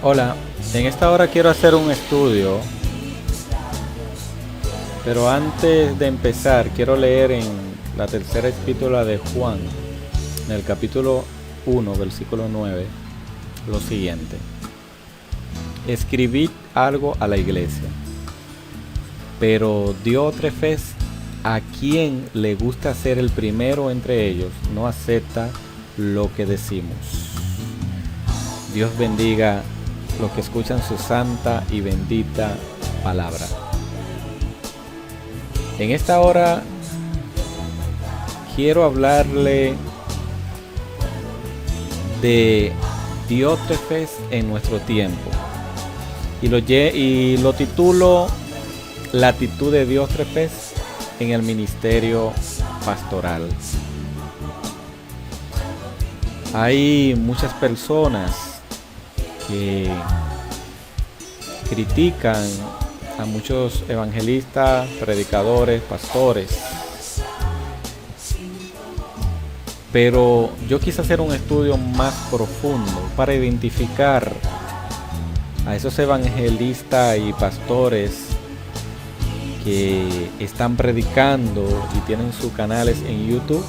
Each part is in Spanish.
Hola, en esta hora quiero hacer un estudio, pero antes de empezar quiero leer en la tercera epístola de Juan, en el capítulo 1, versículo 9, lo siguiente. Escribid algo a la iglesia, pero Diótrefes, a quien le gusta ser el primero entre ellos, no acepta lo que decimos. Dios bendiga los que escuchan su santa y bendita palabra. En esta hora quiero hablarle de Diótrefes en nuestro tiempo y lo titulo La actitud de Diótrefes en el ministerio pastoral. Hay muchas personas que critican a muchos evangelistas, predicadores, pastores, pero yo quise hacer un estudio más profundo para identificar a esos evangelistas y pastores que están predicando y tienen sus canales en YouTube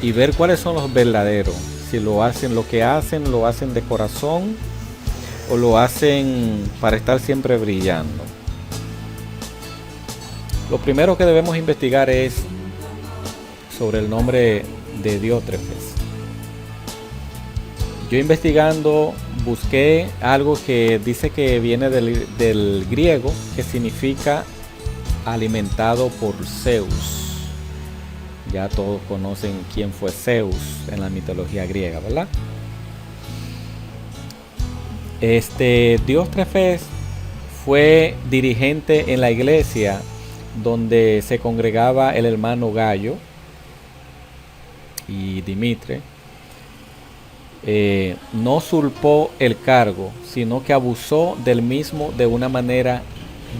y ver cuáles son los verdaderos. Si lo hacen de corazón o lo hacen para estar siempre brillando. Lo primero que debemos investigar es sobre el nombre de Diótrefes. Yo investigando busqué algo que dice que viene del griego, que significa alimentado por Zeus. Ya todos conocen quién fue Zeus en la mitología griega, ¿verdad? Diótrefes fue dirigente en la iglesia donde se congregaba el hermano Gayo y Dimitre. No usurpó el cargo, sino que abusó del mismo de una manera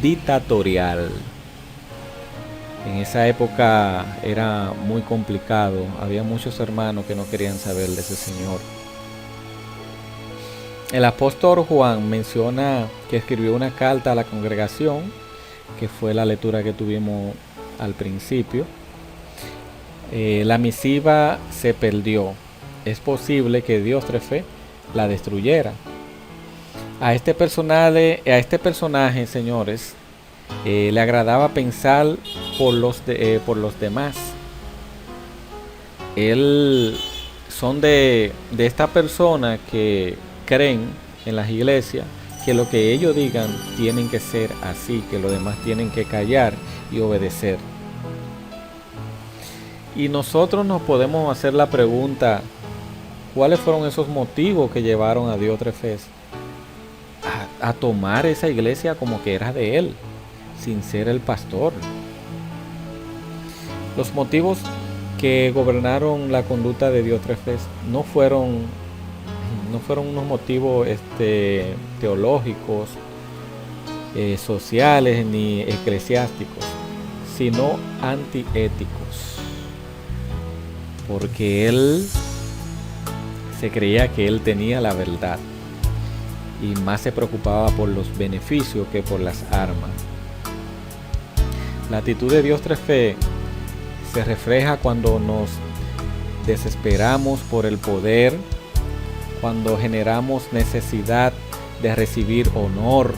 dictatorial. En esa época era muy complicado, había muchos hermanos que no querían saber de ese señor. El apóstol Juan menciona que escribió una carta a la congregación, que fue la lectura que tuvimos al principio. La misiva se perdió. Es posible que Diótrefes la destruyera. A este personaje, señores, le agradaba pensar por los demás. Son de esta persona que creen en las iglesias que lo que ellos digan tienen que ser así, que los demás tienen que callar y obedecer. Y nosotros nos podemos hacer la pregunta, ¿cuáles fueron esos motivos que llevaron a Diótrefes a tomar esa iglesia como que era de él, sin ser el pastor? Los motivos que gobernaron la conducta de Diótrefes no fueron unos motivos teológicos, sociales ni eclesiásticos, sino antiéticos, porque él se creía que él tenía la verdad y más se preocupaba por los beneficios que por las armas. La actitud de Diótrefes se refleja cuando nos desesperamos por el poder, cuando generamos necesidad de recibir honor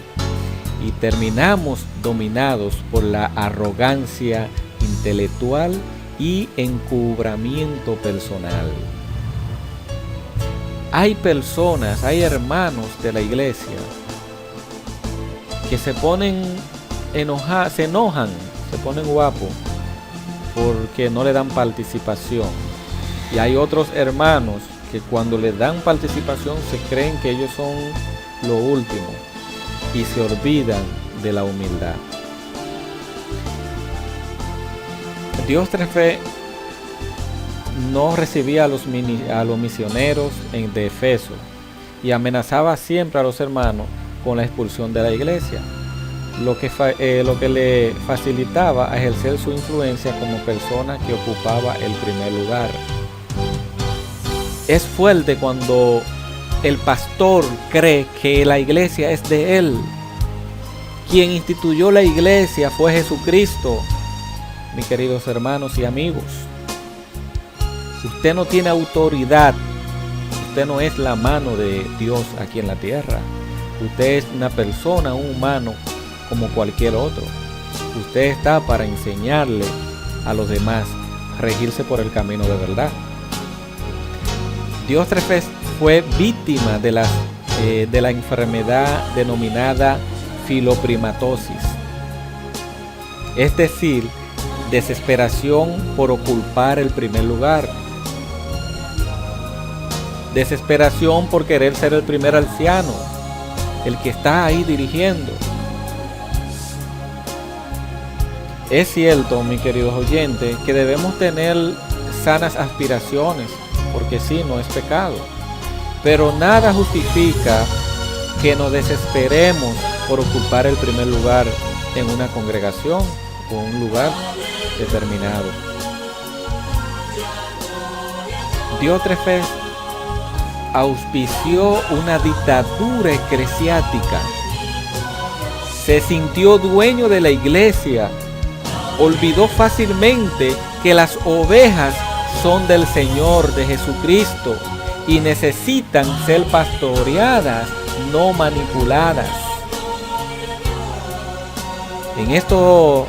y terminamos dominados por la arrogancia intelectual y encubrimiento personal. Hay hermanos de la iglesia que se enojan, se ponen guapos porque no le dan participación. Y hay otros hermanos que cuando le dan participación se creen que ellos son lo último y se olvidan de la humildad. Diótrefes no recibía a los misioneros de Efeso y amenazaba siempre a los hermanos con la expulsión de la iglesia, lo que le facilitaba ejercer su influencia como persona que ocupaba el primer lugar. Es fuerte cuando el pastor cree que la iglesia es de él. Quien instituyó la iglesia fue Jesucristo, mis queridos hermanos y amigos. Usted no tiene autoridad. Usted no es la mano de Dios aquí en la tierra. Usted es una persona, un humano como cualquier otro. Usted está para enseñarle a los demás a regirse por el camino de verdad. Diótrefes fue víctima de la enfermedad denominada filoprimatosis, es decir, desesperación por ocupar el primer lugar, desesperación por querer ser el primer anciano, el que está ahí dirigiendo. Es cierto, mis queridos oyentes, que debemos tener sanas aspiraciones, porque sí, no es pecado, pero nada justifica que nos desesperemos por ocupar el primer lugar en una congregación o un lugar determinado. Diótrefes auspició una dictadura eclesiástica, se sintió dueño de la iglesia, olvidó fácilmente que las ovejas son del Señor, de Jesucristo, y necesitan ser pastoreadas, no manipuladas. En estos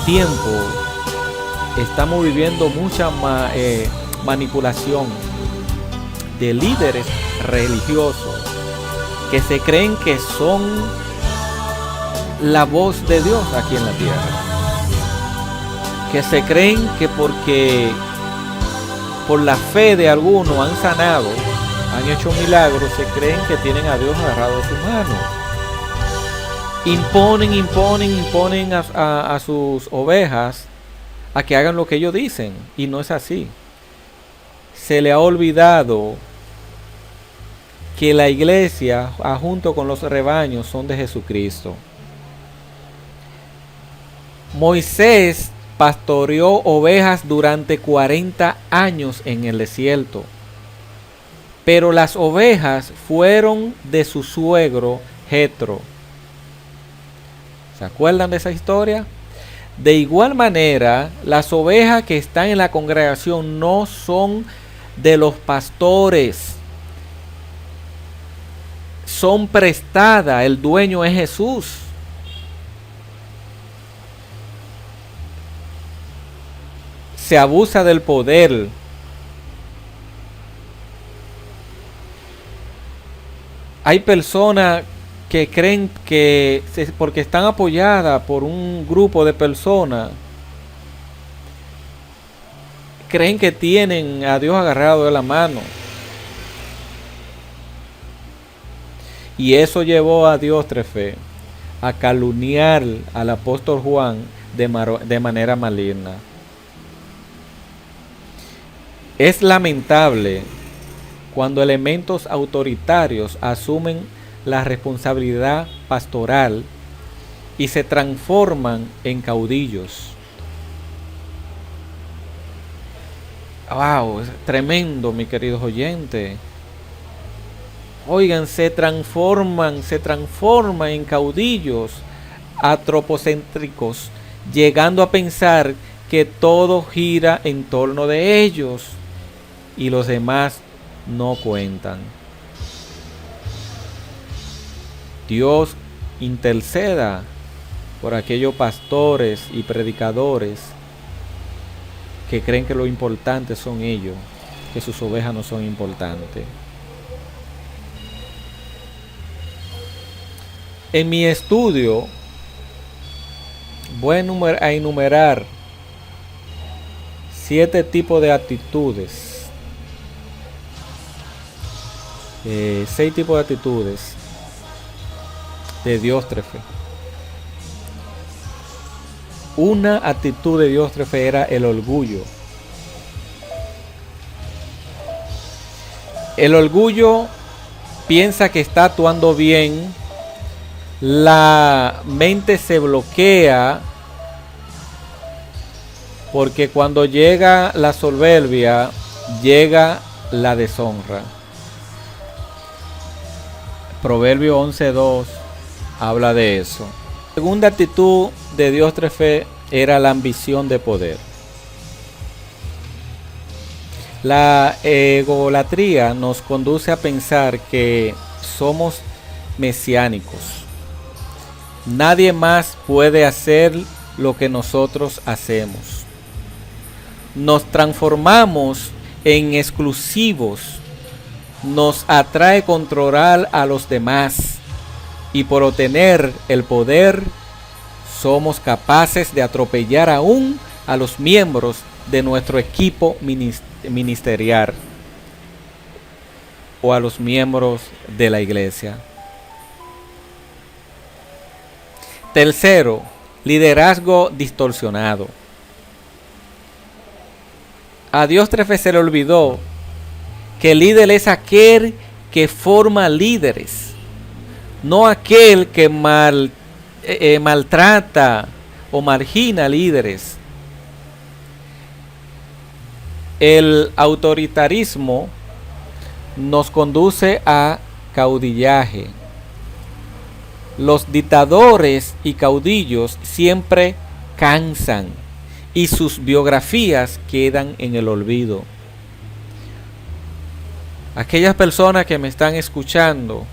tiempos estamos viviendo mucha manipulación de líderes religiosos que se creen que son la voz de Dios aquí en la tierra, que se creen que porque por la fe de algunos han sanado, han hecho milagros, se creen que tienen a Dios agarrado a su mano. Imponen a sus ovejas a que hagan lo que ellos dicen, y no es así. Se le ha olvidado que la iglesia, junto con los rebaños, son de Jesucristo. Moisés pastoreó ovejas durante 40 años en el desierto, pero las ovejas fueron de su suegro Jetro. ¿Se acuerdan de esa historia? De igual manera, las ovejas que están en la congregación no son de los pastores, son prestadas, el dueño es Jesús. Se abusa del poder. Hay personas que creen que porque están apoyadas por un grupo de personas, creen que tienen a Dios agarrado de la mano. Y eso llevó a Diótrefes a calumniar al apóstol Juan de manera maligna. Es lamentable cuando elementos autoritarios asumen la responsabilidad pastoral y se transforman en caudillos. Wow, es tremendo, mis queridos oyentes. Oigan, se transforman en caudillos antropocéntricos, llegando a pensar que todo gira en torno de ellos y los demás no cuentan. Dios interceda por aquellos pastores y predicadores que creen que lo importante son ellos, que sus ovejas no son importantes. En mi estudio voy a enumerar 7 tipos de actitudes, 6 tipos de actitudes de Diótrefes. Una actitud de Diótrefes era el orgullo. El orgullo piensa que está actuando bien, la mente se bloquea porque cuando llega la soberbia, llega la deshonra. Proverbio 11:2 habla de eso. La segunda actitud de Diótrefes era la ambición de poder. La egolatría nos conduce a pensar que somos mesiánicos. Nadie más puede hacer lo que nosotros hacemos. Nos transformamos en exclusivos. Nos atrae controlar a los demás. Y por obtener el poder, somos capaces de atropellar aún a los miembros de nuestro equipo ministerial o a los miembros de la iglesia. Tercero, liderazgo distorsionado. A Diótrefes se le olvidó que el líder es aquel que forma líderes, no aquel que maltrata o margina líderes. El autoritarismo nos conduce a caudillaje. Los dictadores y caudillos siempre cansan y sus biografías quedan en el olvido. Aquellas personas que me están escuchando,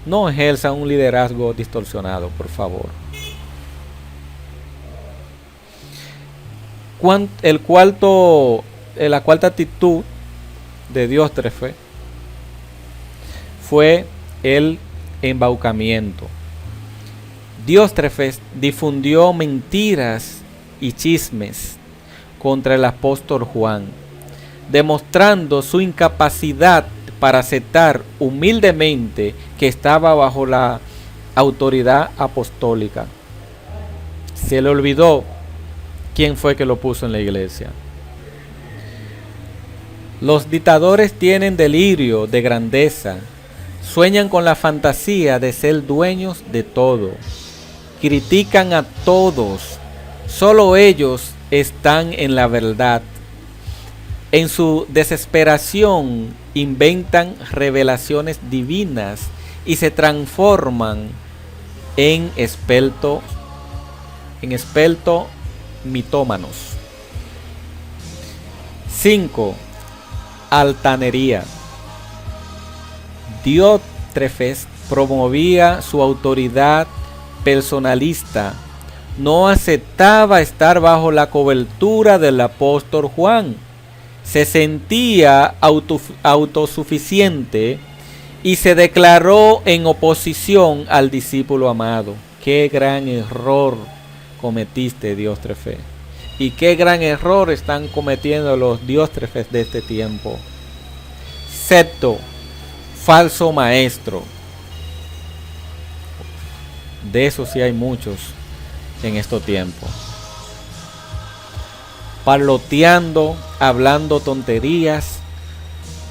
no ejerzan un liderazgo distorsionado, por favor. La cuarta actitud de Diótrefes fue el embaucamiento. Diótrefes difundió mentiras y chismes contra el apóstol Juan, demostrando su incapacidad para aceptar humildemente que estaba bajo la autoridad apostólica. Se le olvidó quién fue que lo puso en la iglesia. Los dictadores tienen delirio de grandeza, sueñan con la fantasía de ser dueños de todo, critican a todos, solo ellos están en la verdad. En su desesperación inventan revelaciones divinas y se transforman en expertos mitómanos. 5. Altanería. Diótrefes promovía su autoridad personalista. No aceptaba estar bajo la cobertura del apóstol Juan. Se sentía autosuficiente y se declaró en oposición al discípulo amado. Qué gran error cometiste, Diótrefes. Y qué gran error están cometiendo los Diótrefes de este tiempo. Sexto, falso maestro. De eso sí hay muchos en estos tiempos. Parloteando, hablando tonterías,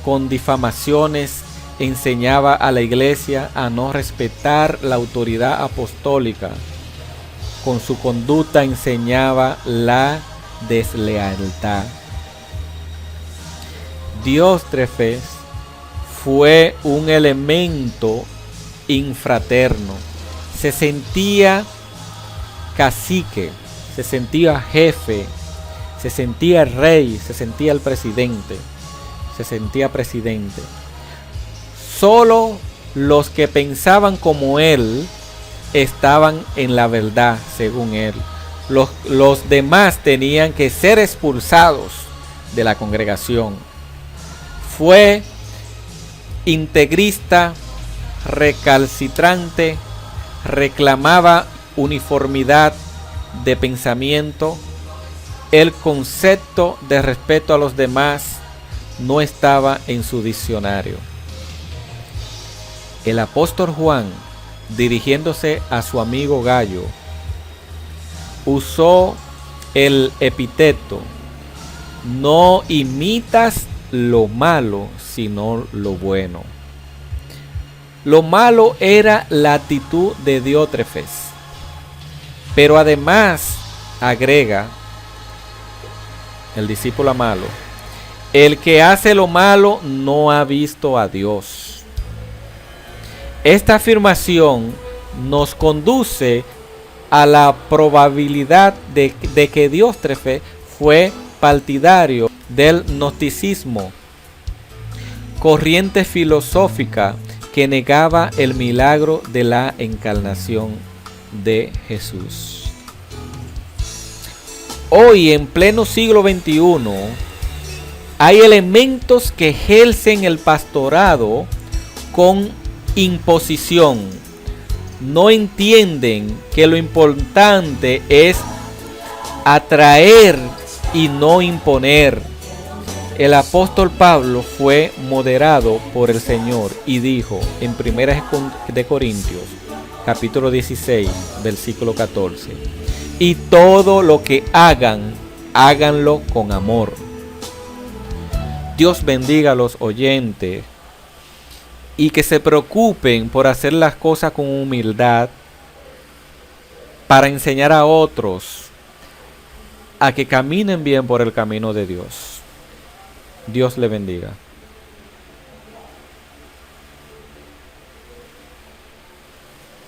con difamaciones, enseñaba a la iglesia a no respetar la autoridad apostólica. Con su conducta enseñaba la deslealtad. Diótrefes fue un elemento infraterno. Se sentía cacique, se sentía jefe, se sentía rey, se sentía el presidente, se sentía presidente. Solo los que pensaban como él estaban en la verdad, según él. Los demás tenían que ser expulsados de la congregación. Fue integrista, recalcitrante, reclamaba uniformidad de pensamiento. El concepto de respeto a los demás no estaba en su diccionario. El apóstol Juan, dirigiéndose a su amigo Gallo, usó el epíteto: no imitas lo malo, sino lo bueno. Lo malo era la actitud de Diótrefes, pero además agrega el discípulo malo: el que hace lo malo no ha visto a Dios. Esta afirmación nos conduce a la probabilidad de que Diótrefe fue partidario del gnosticismo, corriente filosófica que negaba el milagro de la encarnación de Jesús. Hoy, en pleno siglo XXI, hay elementos que ejercen el pastorado con imposición. No entienden que lo importante es atraer y no imponer. El apóstol Pablo fue moderado por el Señor y dijo en 1 de Corintios, capítulo 16, versículo 14, y todo lo que hagan, háganlo con amor. Dios bendiga a los oyentes y que se preocupen por hacer las cosas con humildad para enseñar a otros a que caminen bien por el camino de Dios. Dios le bendiga.